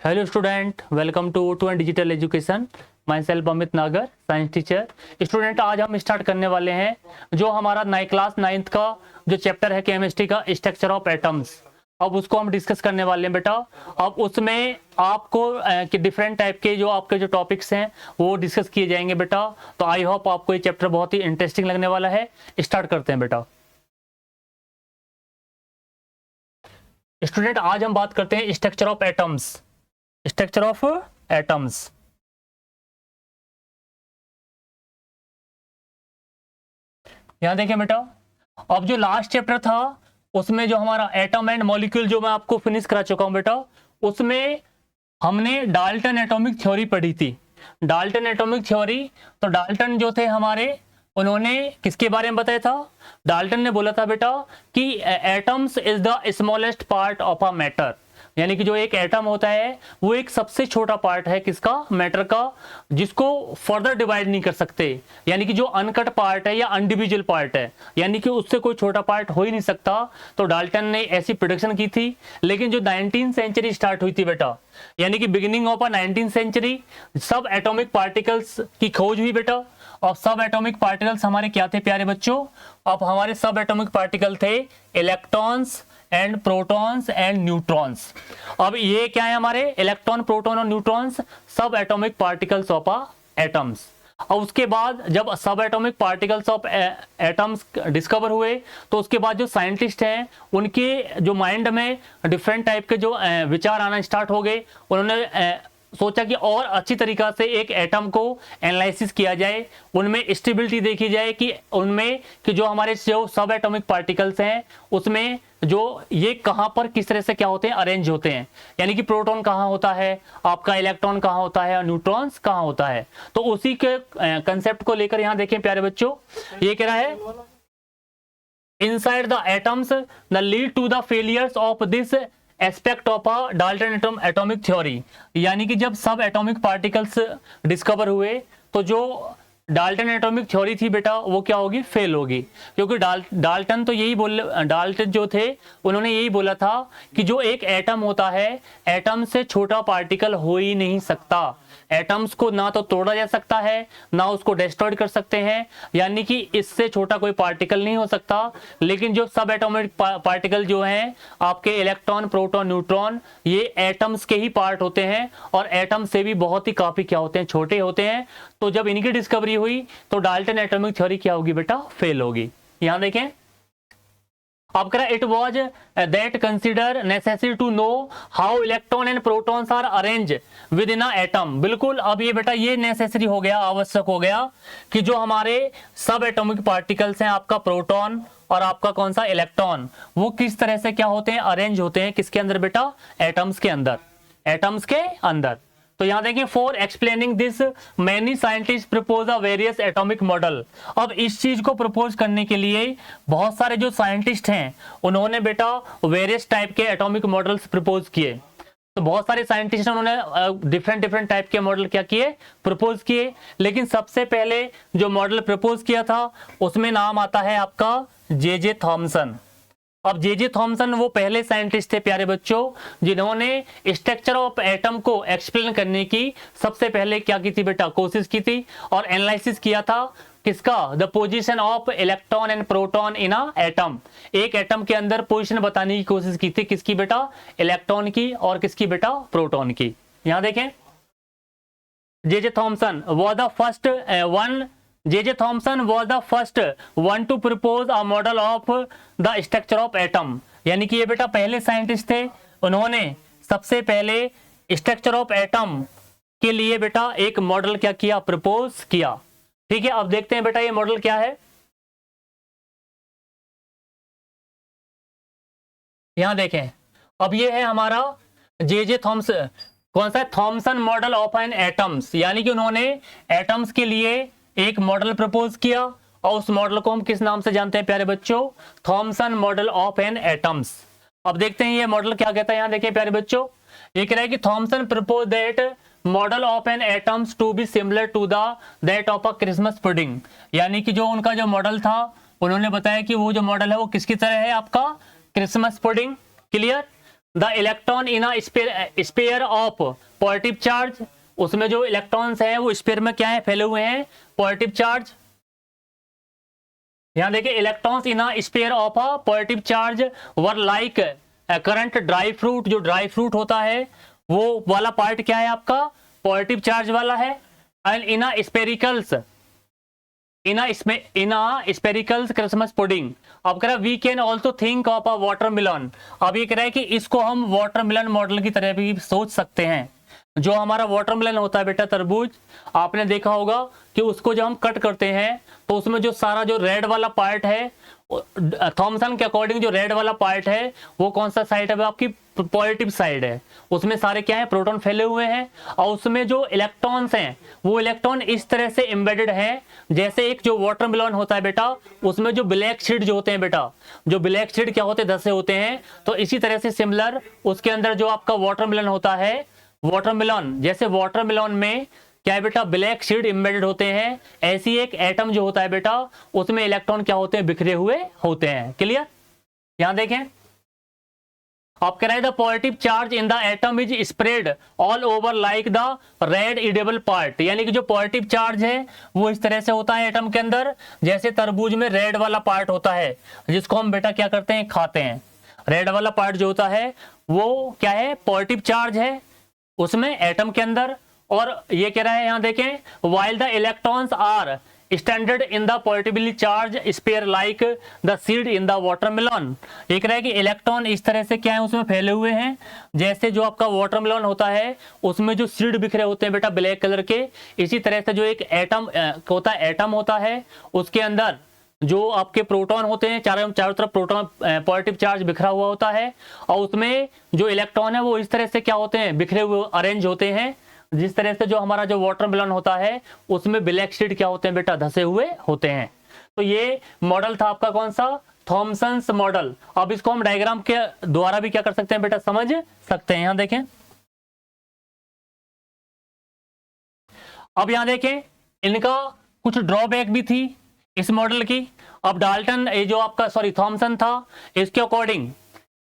Hello student, welcome to and digital education. Myself Amit Nagar, science teacher. Student, आज हम start करने वाले हैं जो हमारा क्लास 9th का जो चैप्टर है केमिस्ट्री का, स्ट्रक्चर ऑफ एटम्स। अब उसको हम डिस्कस करने वाले हैं बेटा। अब उसमें आपको डिफरेंट टाइप के जो आपके जो टॉपिक्स हैं वो डिस्कस किए जाएंगे बेटा। तो आई होप आपको ये चैप्टर बहुत ही इंटरेस्टिंग लगने वाला है। स्टार्ट करते हैं बेटा। स्टूडेंट, आज हम बात करते हैं structure of atoms. Structure of atoms. यहां देखें बेटा, अब जो लास्ट चैप्टर था उसमें जो हमारा एटम एंड मॉलिक्यूल जो मैं आपको फिनिश करा चुका हूं बेटा, उसमें हमने डाल्टन एटॉमिक थ्योरी पढ़ी थी। डाल्टन एटॉमिक थ्योरी, तो डाल्टन जो थे हमारे, उन्होंने किसके बारे में बताया था? डाल्टन ने बोला था बेटा कि atoms is the smallest part of a matter, यानी कि जो एक एटम होता है वो एक सबसे छोटा पार्ट है किसका? मैटर का, जिसको फर्दर डिवाइड नहीं कर सकते, यानी कि जो अनकट पार्ट है या अनडिविजुअल पार्ट है, यानी कि उससे कोई छोटा पार्ट हो ही नहीं सकता। तो डाल्टन ने ऐसी प्रोडिक्शन की थी। लेकिन जो 19th सेंचुरी स्टार्ट हुई थी बेटा, यानी कि बिगिनिंग ऑफ 19th सेंचुरी, सब एटॉमिक पार्टिकल्स की खोज हुई बेटा। और सब एटॉमिक पार्टिकल्स हमारे क्या थे प्यारे बच्चों? अब हमारे सब एटॉमिक पार्टिकल थे electrons and protons and neutrons. अब ये क्या है हमारे? इलेक्ट्रॉन, प्रोटॉन और न्यूट्रॉन्स, सब एटॉमिक पार्टिकल्स ऑफ एटम्स। और उसके बाद जब सब atomic particles of atoms discover हुए, तो उसके बाद जो साइंटिस्ट हैं उनके जो माइंड में डिफरेंट टाइप के जो विचार आना स्टार्ट हो गए। उन्होंने सोचा कि और अच्छी तरीका से एक एटम को एनालिसिस किया जाए, उनमें स्टेबिलिटी देखी जाए कि उनमें कि जो हमारे जो सब एटॉमिक पार्टिकल्स हैं उसमें जो ये कहां पर किस तरह से क्या होते हैं, अरेंज होते हैं, यानी कि प्रोटॉन कहां होता है, आपका इलेक्ट्रॉन कहां होता है और न्यूट्रॉन्स कहां होता है। तो उसी के कंसेप्ट को लेकर यहां देखें प्यारे बच्चों, ये कह रहा है inside the atoms the lead to the failures of this aspect of a Dalton atomic theory, यानी कि जब सब एटॉमिक पार्टिकल्स डिस्कवर हुए तो जो डाल्टन एटॉमिक थ्योरी थी बेटा वो क्या होगी? फेल होगी। क्योंकि डाल्टन तो यही डाल्टन जो थे उन्होंने यही बोला था कि जो एक एटम होता है, एटम से छोटा पार्टिकल हो ही नहीं सकता। एटम्स को ना तो तोड़ा जा सकता है ना उसको डिस्ट्रॉय कर सकते हैं, यानी कि इससे छोटा कोई पार्टिकल नहीं हो सकता। लेकिन जो सब एटॉमिक पार्टिकल जो हैं आपके इलेक्ट्रॉन, प्रोटॉन, न्यूट्रॉन, ये एटम्स के ही पार्ट होते हैं और एटम से भी बहुत ही काफी क्या होते हैं, छोटे होते हैं। तो जब इनकी डिस्कवरी हुई तो डाल्टन एटॉमिक थ्योरी क्या होगी बेटा? फेल होगी। यहां देखें, अब कह रहा it was that consider necessary to know how electron and protons are arrange within a atom. बिल्कुल, अब ये बेटा ये नेसेसरी हो गया, आवश्यक हो गया कि जो हमारे सब एटॉमिक पार्टिकल्स हैं, आपका प्रोटॉन और आपका कौन सा इलेक्ट्रॉन, वो किस तरह से क्या होते हैं, अरेंज होते हैं किसके अंदर बेटा? एटम्स के अंदर, एटम्स के अंदर। तो यहां देखिए, for explaining this many scientist propose a various atomic model. अब इस चीज को प्रपोज करने के लिए बहुत सारे जो साइंटिस्ट हैं उन्होंने बेटा वेरियस टाइप के एटॉमिक मॉडल्स प्रपोज किए। तो बहुत सारे साइंटिस्ट उन्होंने डिफरेंट डिफरेंट टाइप के मॉडल क्या किए? प्रपोज किए। लेकिन सबसे पहले जो मॉडल प्रपोज किया था उसमें नाम आता है आपका जे थॉमसन। अब जे थॉमसन वो पहले साइंटिस्ट थे प्यारे बच्चों जिन्होंने स्ट्रक्चर ऑफ एटम को एक्सप्लेन करने की सबसे पहले क्या की थी बेटा? कोशिश की थी और एनालिसिस किया था किसका? The position of electron and proton in a atom. एक एटम के अंदर पोजीशन बताने की कोशिश की थी, किसकी बेटा? इलेक्ट्रॉन की और किसकी बेटा? प्रोटॉन की। यहां देखें, J Thomson was the first one. J Thomson was the first one to propose a model of the structure of atom, यानी कि ये बेटा पहले साइंटिस्ट थे, उन्होंने सबसे पहले स्ट्रक्चर ऑफ एटम के लिए बेटा एक मॉडल क्या किया? प्रपोज किया। ठीक है, अब देखते हैं बेटा ये मॉडल क्या है। यहां देखें, अब ये है हमारा जे थॉमसन, कौन सा? Thomson model of an atoms, यानी कि उन्होंने एटम्स के लिए एक मॉडल प्रपोज किया और उस मॉडल को हम किस नाम से जानते हैं प्यारे बच्चों? Thomson model of an atoms. अब देखते हैं ये मॉडल क्या कहता है। यहां देखिए प्यारे बच्चों, ये कह रहा है कि Thomson propose that model of an atoms to be similar to the that of a Christmas pudding, यानी कि जो उनका जो मॉडल था उन्होंने बताया कि वो जो मॉडल है वो किसकी तरह है? आपका Christmas pudding. Clear? The electron in a sphere of positive charge, उसमें जो इलेक्ट्रॉन्स हैं वो स्पेयर में क्या है, फैले हुए हैं, पॉजिटिव चार्ज। यहां देखिए, electrons in a sphere of a positive charge were like current dry fruit, जो ड्राई फ्रूट होता है वो वाला पार्ट क्या है आपका, पॉजिटिव चार्ज वाला है। And in a sphericals, in a sphericals Christmas pudding. अब कह रहा है we can also think of a watermelon. अब ये कह रहा है कि इसको हम वाटरमेलन मॉडल की तरह भी सोच सकते हैं। जो हमारा वाटरमेलन होता है बेटा, तरबूज, आपने देखा होगा कि उसको जब हम कट करते हैं तो उसमें जो सारा जो रेड वाला पार्ट है, थॉमसन के अकॉर्डिंग जो रेड वाला पार्ट है वो कौन सा साइड है, आपकी पॉजिटिव साइड है। उसमें सारे क्या है, प्रोटॉन फैले हुए हैं, और उसमें जो इलेक्ट्रॉन्स हैं वो इलेक्ट्रॉन इस तरह से एम्बेडेड है, जैसे एक जो वाटरमेलन होता है बेटा, उसमें जो ब्लैक सीड जो होते हैं बेटा, जो ब्लैक सीड क्या होते हैं, धसे होते हैं। तो इसी तरह से सिमिलर उसके अंदर जो आपका वाटरमेलन होता है, वाटरमेलन जैसे वाटरमेलन में क्या है बेटा, ब्लैक सीड एम्बेडेड होते हैं, ऐसी एक एटम जो होता है बेटा उसमें इलेक्ट्रॉन क्या होते हैं, बिखरे हुए होते हैं। क्लियर? यहां देखें, आप कह रहे हैं the positive charge in the atom is spread all over like the red edible part, यानी कि जो पॉजिटिव चार्ज है वो इस तरह से होता है एटम के अंदर, जैसे तरबूज में रेड वाला पार्ट होता है जिसको हम बेटा क्या करते हैं, खाते हैं। रेड वाला पार्ट जो होता है वो क्या है, पॉजिटिव चार्ज है उसमें एटम के अंदर। और ये कह रहा है यहां देखें, while the electrons are standard in the positively charge sphere like the seed in the watermelon. ये कह रहा है कि इलेक्ट्रॉन इस तरह से क्या है, उसमें फैले हुए हैं, जैसे जो आपका वाटरमेलन होता है उसमें जो सीड बिखरे होते हैं बेटा ब्लैक कलर के। इसी तरह से जो एक एटम होता है, एटम होता है उसके अंदर जो आपके प्रोटॉन होते हैं, चारों तरफ प्रोटॉन पॉजिटिव चार्ज बिखरा हुआ होता है, और उसमें जो इलेक्ट्रॉन है वो इस तरह से क्या होते हैं, बिखरे हुए अरेंज होते हैं, जिस तरह से जो हमारा जो वाटरमेलन होता है उसमें ब्लैक सीड क्या होते हैं बेटा, धसे हुए होते हैं। तो ये मॉडल था आपका कौन सा, थॉमसन्स मॉडल। अब इसको हम डायग्राम के द्वारा भी क्या कर सकते हैं बेटा, समझ सकते हैं। यहां देखें, अब यहां देखें इनका कुछ ड्रॉबैक भी थी इस मॉडल की। अब डाल्टन, ये जो आपका सॉरी थॉमसन था, इसके अकॉर्डिंग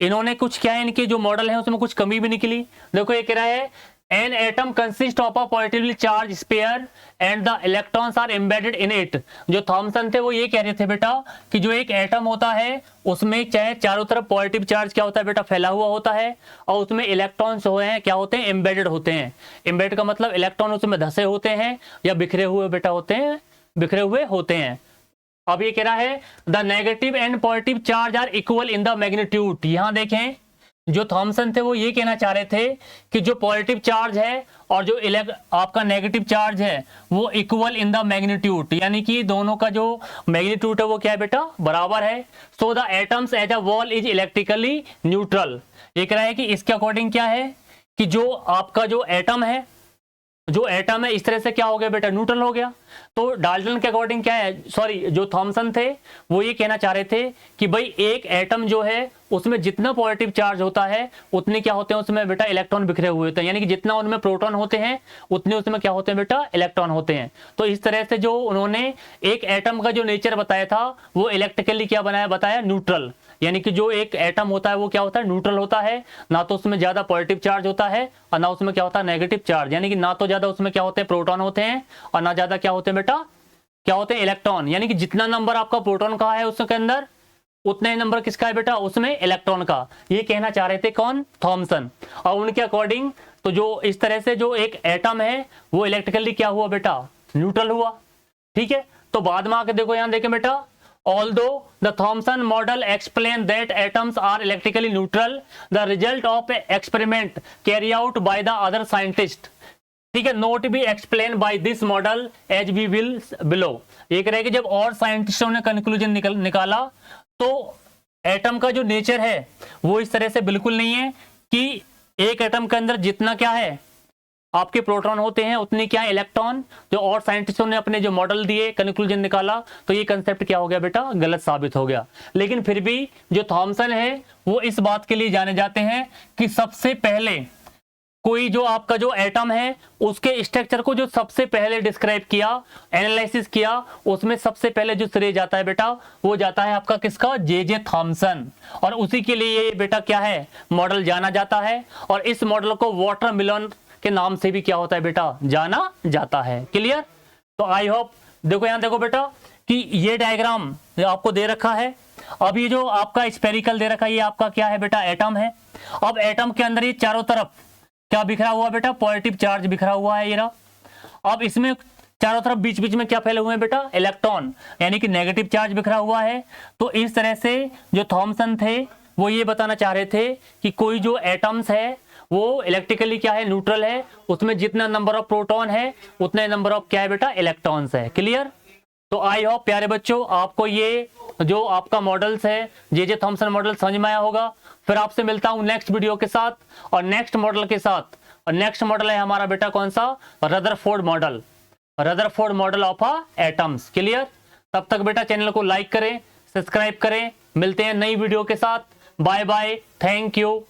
इन्होंने कुछ क्या है, इनके जो मॉडल है उसमें कुछ कमी भी निकली। देखो ये कह रहा है an atom consist of a positively charge sphere and the electrons are embedded in it. जो थॉमसन थे वो ये कह रहे थे बेटा कि जो एक एटम होता है उसमें चाहे चारों तरफ पॉजिटिव चार्ज क्या होता है बेटा, फैला हुआ होता है, और उसमें इलेक्ट्रॉन्स जो है क्या होते हैं, एम्बेडेड होते हैं। एम्बेडेड का मतलब इलेक्ट्रॉन उसमें धसे होते हैं या बिखरे हुए बेटा होते हैं, बिखरे हुए होते हैं। अब ये कह रहा है the negative and positive charge are equal in the magnitude. यहां देखें, जो थॉमसन थे वो ये कहना चाह रहे थे कि जो पॉजिटिव चार्ज है और जो आपका नेगेटिव चार्ज है वो इक्वल इन द मैग्नीट्यूड, यानी कि दोनों का जो मैग्नीट्यूड है वो क्या है बेटा, बराबर है। So the atoms as a whole is electrically neutral. ये कह रहा है कि इसके अकॉर्डिंग क्या है कि जो आपका जो एटम है, जो एटम है इस तरह से क्या हो गया बेटा, न्यूट्रल हो गया। तो डाल्टन के अकॉर्डिंग क्या है, सॉरी जो थॉमसन थे वो ये कहना चाह रहे थे कि भाई एक एटम जो है उसमें जितना पॉजिटिव चार्ज होता है उतने क्या होते हैं उसमें बेटा, इलेक्ट्रॉन बिखरे हुए होते हैं, यानी कि जितना उनमें प्रोटॉन होते हैं उतने उसमें क्या होते हैं बेटा, इलेक्ट्रॉन होते हैं। तो इस तरह से जो उन्होंने एक एटम का जो नेचर बताया था वो इलेक्ट्रिकली क्या बताया, न्यूट्रल। यानी कि जो एक एटम होता है वो क्या होता है, न्यूट्रल होता है, ना तो उसमें ज्यादा पॉजिटिव चार्ज होता है और ना उसमें क्या होता है नेगेटिव चार्ज, यानी कि ना तो ज्यादा उसमें क्या होते हैं प्रोटॉन होते हैं और ना ज्यादा क्या होते हैं बेटा, क्या होते हैं इलेक्ट्रॉन। यानी कि जितना नंबर आपका प्रोटॉन का है उसके अंदर उतना ही नंबर किसका है बेटा, उसमें इलेक्ट्रॉन का। ये कहना चाह रहे थे कौन, थॉमसन। और उनके अकॉर्डिंग तो जो इस तरह से जो एक एटम है वो इलेक्ट्रिकली क्या हुआ बेटा, न्यूट्रल हुआ। ठीक है, तो बाद में आके देखो, यहां देखें बेटा, although the Thomson model explain that atoms are electrically neutral, the result of experiment carried out by the other scientist, ठीक है, not be explain by this model as we will below. ये कह रहे हैं कि जब और साइंटिस्टों ने कंक्लूजन निकाला तो एटम का जो नेचर है वो इस तरह से बिल्कुल नहीं है कि एक एटम के अंदर जितना क्या है आपके प्रोटॉन होते हैं उतने क्या इलेक्ट्रॉन। जो और साइंटिस्टों ने अपने जो मॉडल दिए, कंक्लूजन निकाला, तो ये कंसेप्ट क्या हो गया बेटा, गलत साबित हो गया। लेकिन फिर भी जो थॉमसन है वो इस बात के लिए जाने जाते हैं कि सबसे पहले कोई जो आपका जो एटम है उसके स्ट्रक्चर को जो सबसे पहले डिस्क्राइब किया, एनालिसिस किया, उसमें सबसे पहले जो श्रेय जाता है बेटा वो जाता है आपका किसका, जे थॉमसन। और उसी के लिए ये बेटा क्या है, मॉडल जाना जाता है। और इस मॉडल को वाटरमेलन के नाम से भी क्या होता है बेटा, जाना जाता है। क्लियर? तो आई होप, देखो यहां देखो बेटा कि ये डायग्राम आपको दे रखा है। अब ये जो आपका स्फेरिकल दे रखा है ये आपका क्या है बेटा, एटम है। अब एटम के अंदर ये चारों तरफ क्या बिखरा हुआ बेटा, पॉजिटिव चार्ज बिखरा हुआ है ये रहा। अब इसमें चारों तरफ बीच बीच में क्या फैले हुए हैं बेटा, इलेक्ट्रॉन, यानी कि नेगेटिव चार्ज बिखरा हुआ है। तो इस तरह से जो थॉमसन थे वो ये बताना चाह रहे थे कि कोई जो एटम्स है वो इलेक्ट्रिकली क्या है, न्यूट्रल है, उसमें जितना नंबर ऑफ प्रोटॉन है उतने नंबर ऑफ क्या है बेटा, इलेक्ट्रॉन्स है। क्लियर? तो आई होप प्यारे बच्चों आपको ये जो आपका मॉडल्स है जे थॉमसन मॉडल समझ में आया होगा। फिर आपसे मिलता हूं नेक्स्ट वीडियो के साथ और नेक्स्ट मॉडल के साथ। और नेक्स्ट मॉडल है हमारा बेटा कौन सा, Rutherford model, Rutherford model of atoms. Clear? तब तक बेटा चैनल को लाइक करें, सब्सक्राइब करें। मिलते हैं नई वीडियो के साथ। Bye bye, thank you.